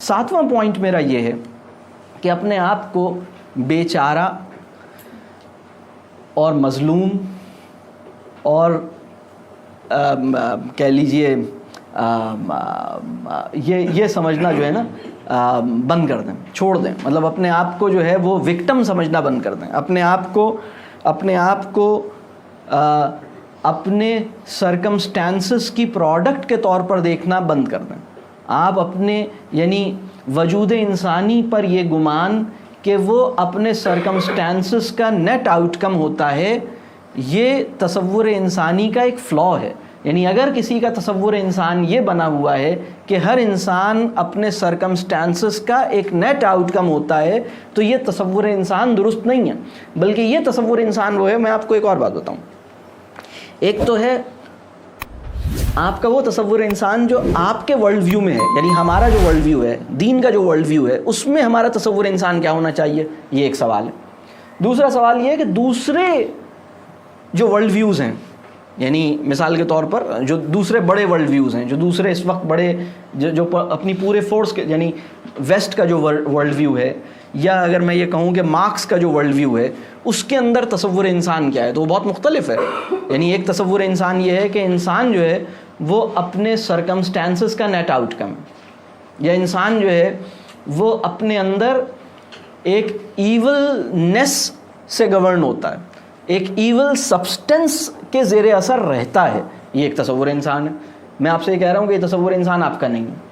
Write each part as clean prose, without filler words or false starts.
7واں point میرا یہ ہے کہ اپنے آپ کو بیچارہ اور مظلوم اور کہہ لیجئے یہ سمجھنا جو ہے نا بند کر دیں، چھوڑ دیں. مطلب اپنے آپ کو جو ہے وہ وکٹم سمجھنا بند کر دیں. اپنے آپ کو اپنے سرکمسٹانسز کی پروڈکٹ کے طور پر دیکھنا بند کر دیں. آپ اپنے یعنی وجود انسانی پر یہ گمان کہ وہ اپنے سرکمسٹانسز کا نیٹ آؤٹ کم ہوتا ہے، یہ تصور انسانی کا ایک فلا ہے. یعنی اگر کسی کا تصور انسان یہ بنا ہوا ہے کہ ہر انسان اپنے سرکمسٹانسز کا ایک نیٹ آؤٹ کم ہوتا ہے، تو یہ تصور انسان درست نہیں ہے. بلکہ یہ تصور انسان وہ ہے، میں آپ کو ایک اور بات بتاؤں. ایک تو ہے آپ کا وہ تصور انسان جو آپ کے ورلڈ ویو میں ہے، یعنی ہمارا جو ورلڈ ویو ہے، دین کا جو ورلڈ ویو ہے، اس میں ہمارا تصور انسان کیا ہونا چاہیے، یہ ایک سوال ہے. دوسرا سوال یہ ہے کہ دوسرے جو ورلڈ ویوز ہیں، یعنی مثال کے طور پر جو دوسرے بڑے ورلڈ ویوز ہیں، جو دوسرے اس وقت بڑے جو اپنی پورے فورس کے، یعنی ویسٹ کا جو ورلڈ ویو ہے، یا اگر میں یہ کہوں کہ مارکس کا جو ورلڈ ویو ہے، اس کے اندر تصور انسان کیا ہے، تو وہ بہت مختلف ہے. یعنی ایک تصور انسان یہ ہے کہ انسان جو ہے وہ اپنے سرکمسٹانسز کا نیٹ آؤٹ کم ہے، یا انسان جو ہے وہ اپنے اندر ایک ایولنس سے گورن ہوتا ہے، ایک ایول سبسٹنس کے زیر اثر رہتا ہے. یہ ایک تصور انسان ہے. میں آپ سے یہ کہہ رہا ہوں کہ یہ تصور انسان آپ کا نہیں ہے.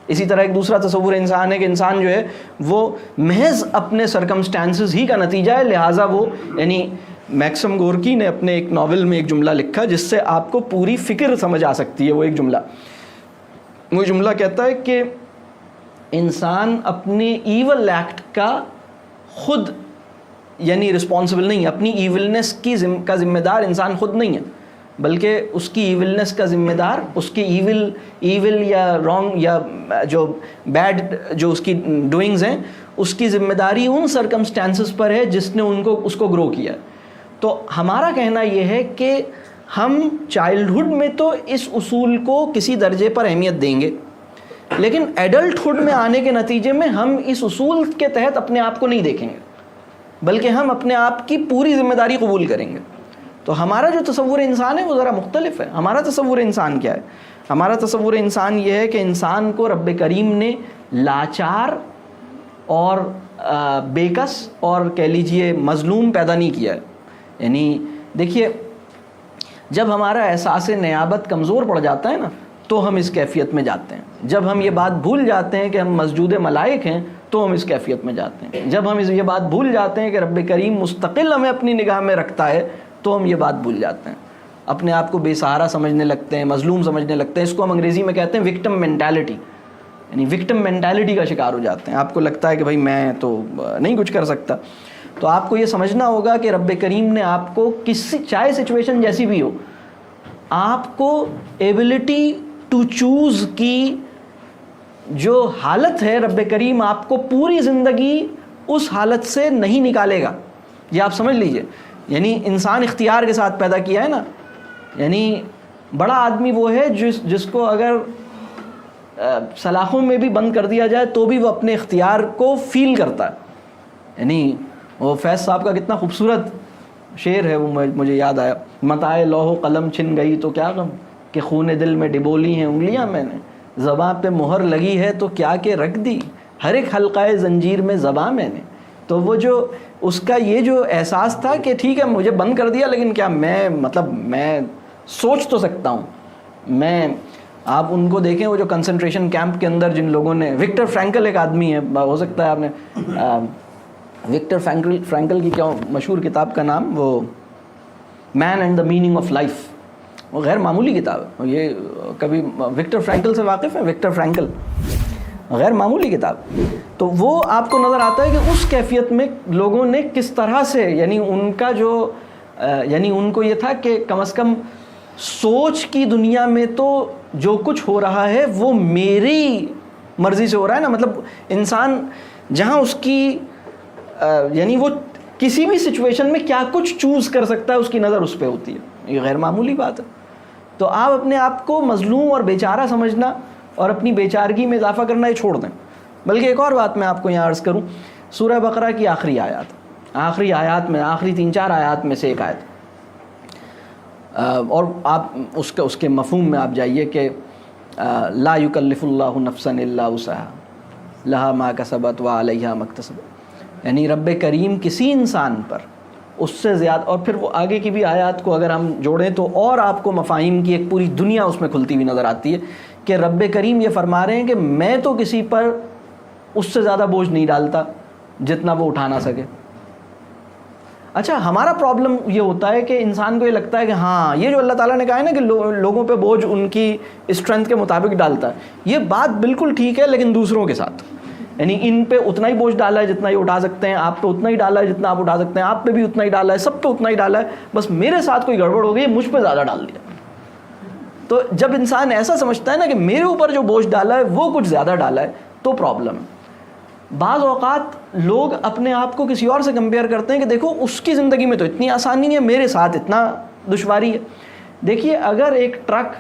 اسی طرح ایک دوسرا تصور انسان ہے کہ انسان جو ہے وہ محض اپنے سرکمسٹانسز ہی کا نتیجہ ہے، لہٰذا وہ، یعنی میکسم گورکی نے اپنے ایک ناول میں ایک جملہ لکھا جس سے آپ کو پوری فکر سمجھ آ سکتی ہے. وہ جملہ کہتا ہے کہ انسان اپنے ایول ایکٹ کا خود یعنی رسپانسبل نہیں ہے، اپنی ایولنس کا ذمہ دار انسان خود نہیں ہے، بلکہ اس کی ایولنس کا ذمہ دار، اس کی ایول یا رانگ یا جو بیڈ جو اس کی ڈوئنگز ہیں، اس کی ذمہ داری ان سرکمسٹانسز پر ہے جس نے اس کو گرو کیا. تو ہمارا کہنا یہ ہے کہ ہم چائلڈہڈ میں تو اس اصول کو کسی درجے پر اہمیت دیں گے، لیکن ایڈلٹہڈ میں آنے کے نتیجے میں ہم اس اصول کے تحت اپنے آپ کو نہیں دیکھیں گے، بلکہ ہم اپنے آپ کی پوری ذمہ داری قبول کریں گے. تو ہمارا جو تصور انسان ہے وہ ذرا مختلف ہے. ہمارا تصور انسان کیا ہے؟ ہمارا تصور انسان یہ ہے کہ انسان کو رب کریم نے لاچار اور بےکس اور کہہ لیجئے مظلوم پیدا نہیں کیا ہے. یعنی دیکھیے، جب ہمارا احساس نیابت کمزور پڑ جاتا ہے نا، تو ہم اس کیفیت میں جاتے ہیں. جب ہم یہ بات بھول جاتے ہیں کہ ہم مسجود ملائک ہیں، تو ہم اس کیفیت میں جاتے ہیں. جب ہم یہ بات بھول جاتے ہیں کہ رب کریم مستقل ہمیں اپنی نگاہ میں رکھتا ہے، تو ہم یہ بات بھول جاتے ہیں. اپنے آپ کو بے سہارا سمجھنے لگتے ہیں، مظلوم سمجھنے لگتے ہیں. اس کو ہم انگریزی میں کہتے ہیں وکٹم مینٹالٹی. یعنی وکٹم مینٹالٹی کا شکار ہو جاتے ہیں. آپ کو لگتا ہے کہ بھائی میں تو نہیں کچھ کر سکتا. تو آپ کو یہ سمجھنا ہوگا کہ رب کریم نے آپ کو چاہے سچویشن جیسی بھی ہو، آپ کو ایبلٹی ٹو چوز کی جو حالت ہے، رب کریم آپ کو پوری زندگی اس حالت سے نہیں نکالے گا. یہ آپ سمجھ لیجئے. یعنی انسان اختیار کے ساتھ پیدا کیا ہے نا. یعنی بڑا آدمی وہ ہے جس کو اگر سلاخوں میں بھی بند کر دیا جائے تو بھی وہ اپنے اختیار کو فیل کرتا ہے. یعنی وہ فیض صاحب کا کتنا خوبصورت شعر ہے، وہ مجھے یاد آیا. متاع لوح و قلم چھن گئی تو کیا غم، کہ خون دل میں ڈبولی ہیں انگلیاں میں نے، زباں پہ مہر لگی ہے تو کیا کہ رکھ دی، ہر ایک حلقہ زنجیر میں زباں میں نے. تو وہ جو اس کا یہ جو احساس تھا کہ ٹھیک ہے مجھے بند کر دیا، لیکن کیا میں سوچ تو سکتا ہوں. آپ ان کو دیکھیں، وہ جو کنسنٹریشن کیمپ کے اندر جن لوگوں نے، وکٹر فرینکل ایک آدمی ہے، ہو سکتا ہے آپ نے وکٹر فرینکل کی کیا مشہور کتاب کا نام، وہ man and the meaning of life, وہ غیر معمولی کتاب ہے. یہ کبھی وکٹر فرینکل سے واقف ہیں؟ وکٹر فرینکل غیر معمولی کتاب. تو وہ آپ کو نظر آتا ہے کہ اس کیفیت میں لوگوں نے کس طرح سے، یعنی ان کا جو یعنی ان کو یہ تھا کہ کم از کم سوچ کی دنیا میں تو جو کچھ ہو رہا ہے وہ میری مرضی سے ہو رہا ہے نا. مطلب انسان جہاں اس کی یعنی وہ کسی بھی سچویشن میں کیا کچھ چوز کر سکتا ہے، اس کی نظر اس پہ ہوتی ہے. یہ غیر معمولی بات ہے. تو آپ اپنے آپ کو مظلوم اور بیچارہ سمجھنا اور اپنی بیچارگی میں اضافہ کرنا یہ چھوڑ دیں. بلکہ ایک اور بات میں آپ کو یہاں عرض کروں، سورہ بقرہ کی آخری آیات میں آخری 3-4 آیات میں سے ایک آیت، اور آپ اس کے مفہوم میں آپ جائیے کہ لا یکلف اللہ نفسا الا وسعها لها ما کسبت وعلیہا ما اکتسبت، یعنی رب کریم کسی انسان پر اس سے زیادہ، اور پھر وہ آگے کی بھی آیات کو اگر ہم جوڑیں تو اور آپ کو مفاہیم کی ایک پوری دنیا اس میں کھلتی ہوئی نظر آتی ہے کہ رب کریم یہ فرما رہے ہیں کہ میں تو کسی پر اس سے زیادہ بوجھ نہیں ڈالتا جتنا وہ اٹھا نہ سکے۔ اچھا، ہمارا پرابلم یہ ہوتا ہے کہ انسان کو یہ لگتا ہے کہ ہاں یہ جو اللہ تعالیٰ نے کہا ہے نا کہ لوگوں پہ بوجھ ان کی اسٹرینتھ کے مطابق ڈالتا ہے، یہ بات بالکل ٹھیک ہے، لیکن دوسروں کے ساتھ، یعنی ان پہ اتنا ہی بوجھ ڈالا ہے جتنا یہ اٹھا سکتے ہیں، آپ پہ اتنا ہی ڈالا ہے جتنا آپ اٹھا سکتے ہیں، آپ پہ بھی اتنا ہی ڈالا ہے، سب پہ اتنا ہی ڈالا ہے، بس میرے ساتھ کوئی گڑبڑ ہو گئی، مجھ پہ زیادہ ڈال دیا۔ تو جب انسان ایسا سمجھتا ہے نا کہ میرے اوپر جو بوجھ ڈالا ہے وہ کچھ زیادہ ڈالا ہے، تو پرابلم ہے۔ بعض اوقات لوگ اپنے آپ کو کسی اور سے کمپیئر کرتے ہیں کہ دیکھو اس کی زندگی میں تو اتنی آسانی ہے، میرے ساتھ اتنا دشواری ہے۔ دیکھیے، اگر ایک ٹرک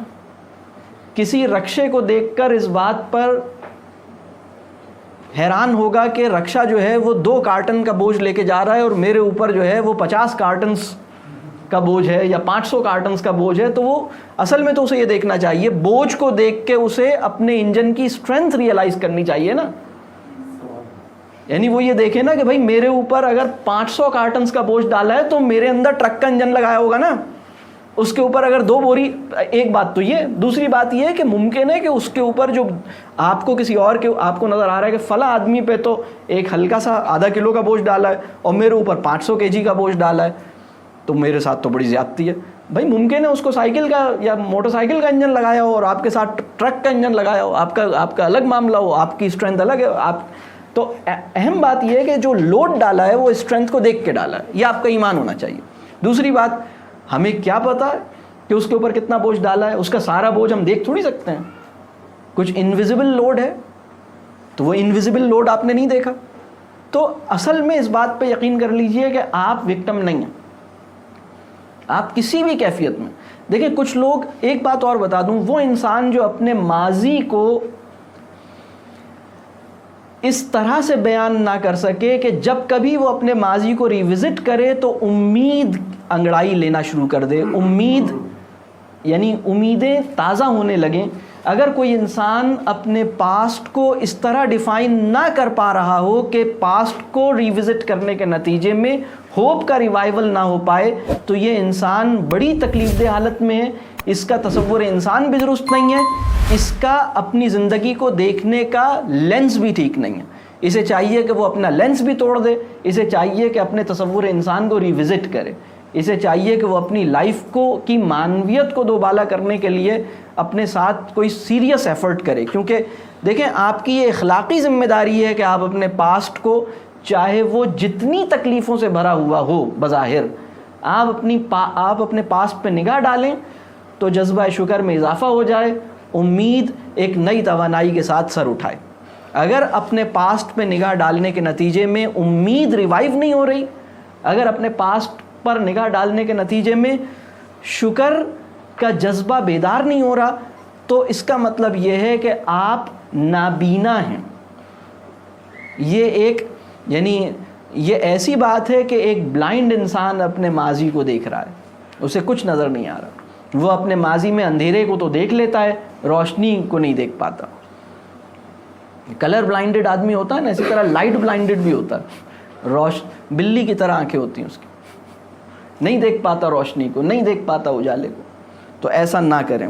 کسی رکشے کو دیکھ کر اس بات پر حیران ہوگا کہ رکشہ جو ہے وہ 2 کارٹن کا بوجھ لے کے جا رہا ہے اور میرے اوپر جو ہے وہ 50 کارٹنز کا بوجھ ہے یا 500 کارٹنز کا بوجھ ہے، تو وہ اصل میں تو اسے یہ دیکھنا چاہیے، بوجھ کو دیکھ کے اسے اپنے انجن کی اسٹرینتھ ریئلائز کرنی چاہیے نا۔ یعنی وہ یہ دیکھے نا کہ بھائی میرے اوپر اگر 500 کارٹنز کا بوجھ ڈالا ہے تو میرے اندر ٹرک کا انجن لگایا ہوگا نا، اس کے اوپر اگر 2 بوری، ایک بات تو یہ، دوسری بات یہ ہے کہ ممکن ہے کہ اس کے اوپر جو آپ کو کسی اور کے آپ کو نظر آ رہا ہے کہ فلاں آدمی پہ تو ایک ہلکا سا آدھا کلو کا بوجھ ڈالا ہے اور میرے اوپر 500 kg کا بوجھ ڈالا ہے، تو میرے ساتھ تو بڑی زیادتی ہے۔ بھائی ممکن ہے اس کو سائیکل کا یا موٹر سائیکل کا انجن لگایا ہو اور آپ کے ساتھ ٹرک کا انجن لگایا ہو، آپ کا الگ معاملہ ہو، آپ کی اسٹرینتھ الگ ہے۔ آپ تو اہم بات یہ ہے کہ جو لوڈ ڈالا ہے وہ اسٹرینتھ کو دیکھ کے ڈالا ہے، یہ آپ کا ایمان ہونا چاہیے۔ دوسری بات، ہمیں کیا پتا ہے کہ اس کے اوپر کتنا بوجھ ڈالا ہے؟ اس کا سارا بوجھ ہم دیکھ تھوڑی سکتے ہیں، کچھ انویزیبل لوڈ ہے، تو وہ انویزیبل لوڈ آپ نے نہیں دیکھا۔ تو اصل میں اس بات پہ یقین کر لیجئے کہ آپ وکٹم نہیں ہیں، آپ کسی بھی کیفیت میں۔ دیکھیں کچھ لوگ، ایک بات اور بتا دوں، وہ انسان جو اپنے ماضی کو اس طرح سے بیان نہ کر سکے کہ جب کبھی وہ اپنے ماضی کو ریوزٹ کرے تو امید انگڑائی لینا شروع کر دے، امید یعنی امیدیں تازہ ہونے لگیں۔ اگر کوئی انسان اپنے پاسٹ کو اس طرح ڈیفائن نہ کر پا رہا ہو کہ پاسٹ کو ریوزٹ کرنے کے نتیجے میں ہوپ کا ریوائول نہ ہو پائے، تو یہ انسان بڑی تکلیف دہ حالت میں ہے، اس کا تصور انسان بھی درست نہیں ہے، اس کا اپنی زندگی کو دیکھنے کا لینس بھی ٹھیک نہیں ہے۔ اسے چاہیے کہ وہ اپنا لینس بھی توڑ دے، اسے چاہیے کہ اپنے تصور انسان کو ریوزٹ کرے، اسے چاہیے کہ وہ اپنی لائف کو کی معنویت کو دوبالا کرنے کے لیے اپنے ساتھ کوئی سیریس ایفرٹ کرے۔ کیونکہ دیکھیں، آپ کی یہ اخلاقی ذمہ داری ہے کہ آپ اپنے پاسٹ کو، چاہے وہ جتنی تکلیفوں سے بھرا ہوا ہو بظاہر، آپ اپنے پاسٹ پہ نگاہ ڈالیں تو جذبہ شکر میں اضافہ ہو جائے، امید ایک نئی توانائی کے ساتھ سر اٹھائے۔ اگر اپنے پاسٹ پہ نگاہ ڈالنے کے نتیجے میں امید ریوائیو نہیں ہو رہی، اگر اپنے پاسٹ پر نگاہ ڈالنے کے نتیجے میں شکر کا جذبہ بیدار نہیں ہو رہا، تو اس کا مطلب یہ ہے کہ آپ نابینا ہیں۔ یعنی یہ ایسی بات ہے کہ ایک بلائنڈ انسان اپنے ماضی کو دیکھ رہا ہے، اسے کچھ نظر نہیں آ رہا، وہ اپنے ماضی میں اندھیرے کو تو دیکھ لیتا ہے، روشنی کو نہیں دیکھ پاتا۔ کلر بلائنڈڈ آدمی ہوتا ہے نا، اسی طرح لائٹ بلائنڈڈ بھی ہوتا ہے، بلی کی طرح آنکھیں ہوتی ہیں اس کی، نہیں دیکھ پاتا روشنی کو، نہیں دیکھ پاتا اجالے کو۔ تو ایسا نہ کریں۔